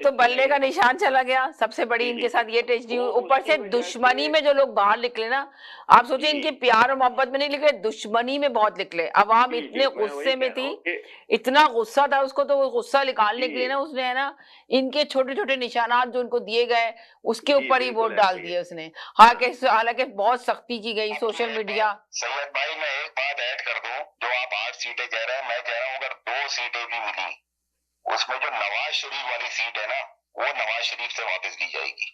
तो बल्ले का निशान चला गया, सबसे बड़ी इनके साथ ये ट्रेजेडी। ऊपर से दुश्मनी में जो लोग बाहर निकले ना, आप सोचिए इनके प्यार और मोहब्बत में नहीं निकले, दुश्मनी में बहुत निकले। अवाम इतने गुस्से में थी, इतना गुस्सा था उसको, तो वो गुस्सा निकालने के लिए ना उसने है ना इनके छोटे छोटे निशानात जो उनको दिए गए उसके ऊपर ही वोट डाल दिए उसने। हालांकि बहुत सख्ती की गई सोशल मीडिया। सैयद भाई मैं एक बात ऐड कर दूं, जो आप 8 सीटें कह रहे हैं, मैं कह रहा हूं अगर 2 सीटें भी मिली, उसमें जो नवाज शरीफ वाली सीट है ना, वो नवाज शरीफ से वापस ली जाएगी।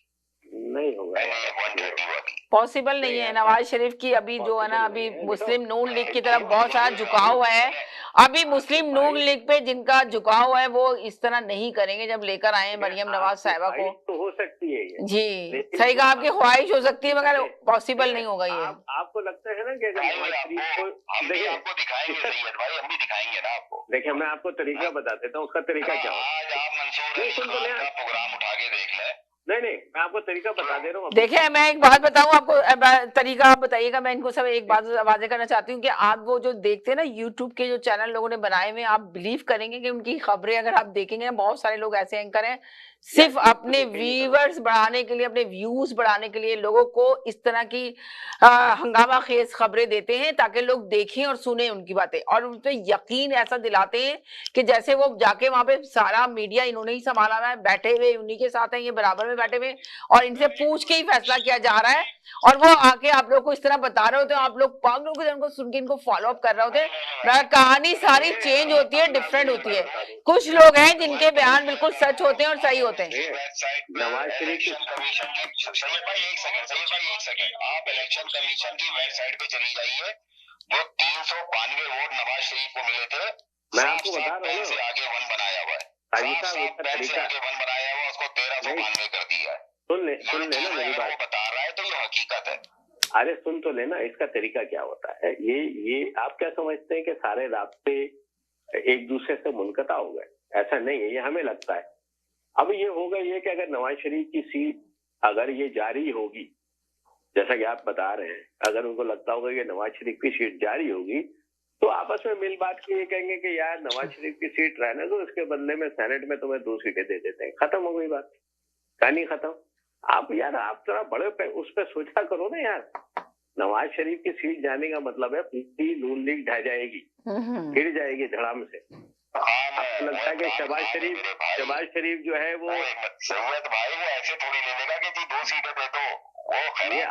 नहीं होगा 130 वाली पॉसिबल नहीं है। नवाज शरीफ की अभी जो है ना, अभी मुस्लिम नून लीग की तरफ बहुत सारा झुकाव है। अभी मुस्लिम नून लीग पे जिनका झुकाव है वो इस तरह नहीं करेंगे जब लेकर आए मरियम नवाज साहिबा को। तो हो सकती है ये। जी सही कहा, आपकी ख्वाहिश हो सकती है मगर पॉसिबल नहीं होगा ये। आपको लगता है ना कि अगर नवाज शरीफ को हम भी आपको दिखाएंगे सैयद भाई, हम भी दिखाएंगे ना आपको। देखिए मैं आपको तरीका बता देता हूँ, उसका तरीका क्या है। आज आप मंसूर अली खान का प्रोग्राम उठा के देख लें। नहीं मैं आपको तरीका बता दे रहा हूँ। देखिए मैं एक बात बताऊं आपको, तरीका आप बताइएगा। मैं इनको सब एक बात वाजे करना चाहती हूँ कि आप वो जो देखते हैं ना यूट्यूब के जो चैनल लोगों ने बनाए हुए, आप बिलीव करेंगे कि उनकी खबरें अगर आप देखेंगे ना, बहुत सारे लोग ऐसे एंकर हैं सिर्फ अपने व्यूअर्स बढ़ाने के लिए, अपने व्यूज बढ़ाने के लिए लोगों को इस तरह की हंगामा खेज खबरें देते हैं ताकि लोग देखें और सुने उनकी बातें, और उन पर यकीन ऐसा दिलाते हैं कि जैसे वो जाके वहां पे सारा मीडिया इन्होंने ही संभाला हुआ है, बैठे हुए उन्हीं के साथ हैं, ये बराबर में बैठे हुए और इनसे पूछ के ही फैसला किया जा रहा है। और वो आके आप लोग को इस तरह बता रहे होते हैं, आप लोग पागलों की तरह उनको सुन के इनको फॉलो अप कर रहे होते हैं। कहानी सारी चेंज होती है, डिफरेंट होती है। कुछ लोग हैं जिनके बयान बिल्कुल सच होते हैं और सही होते हैं। नवाज शरीफ कमीशन की सैयद भाई एक सेकंड, आप इलेक्शन कमीशन की वेबसाइट पे चली जाइए, जो 392 वोट नवाज शरीफ को मिले थे, मैं आपको बता रहा हूँ, आगे 1 बनाया हुआ है, आगे 1 बनाया हुआ, उसको 1392 कर दिया है। सुन ले ना मेरी बात, बता रहा है तो ये हकीकत है। अरे सुन तो लेना, इसका तरीका क्या होता है। ये आप क्या समझते हैं कि सारे रास्ते एक दूसरे से मुनक़ता हो गए? ऐसा नहीं है, ये हमें लगता है। अब ये होगा ये कि अगर नवाज शरीफ की सीट अगर ये जारी होगी, जैसा कि आप बता रहे हैं, अगर उनको लगता होगा कि नवाज शरीफ की सीट जारी होगी, तो आपस में मिल बात के ये कहेंगे कि यार नवाज शरीफ की सीट रहने दो, इसके बदले में सेनेट में तुम्हें 2 सीटें दे देते हैं, खत्म हो गई बात, कहानी खत्म। आप जरा बड़े उस पर सोचा करो ना यार। नवाज शरीफ की सीट जाने का मतलब है पूरी नून लीग ढह जाएगी, गिर जाएगी धड़ाम से। आपको लगता है कि शहबाज शरीफ जो है वो सैयद भाई वो ऐसे थोड़ी ले लेगा कि जी 2 सीटें दे दो, वो खरीद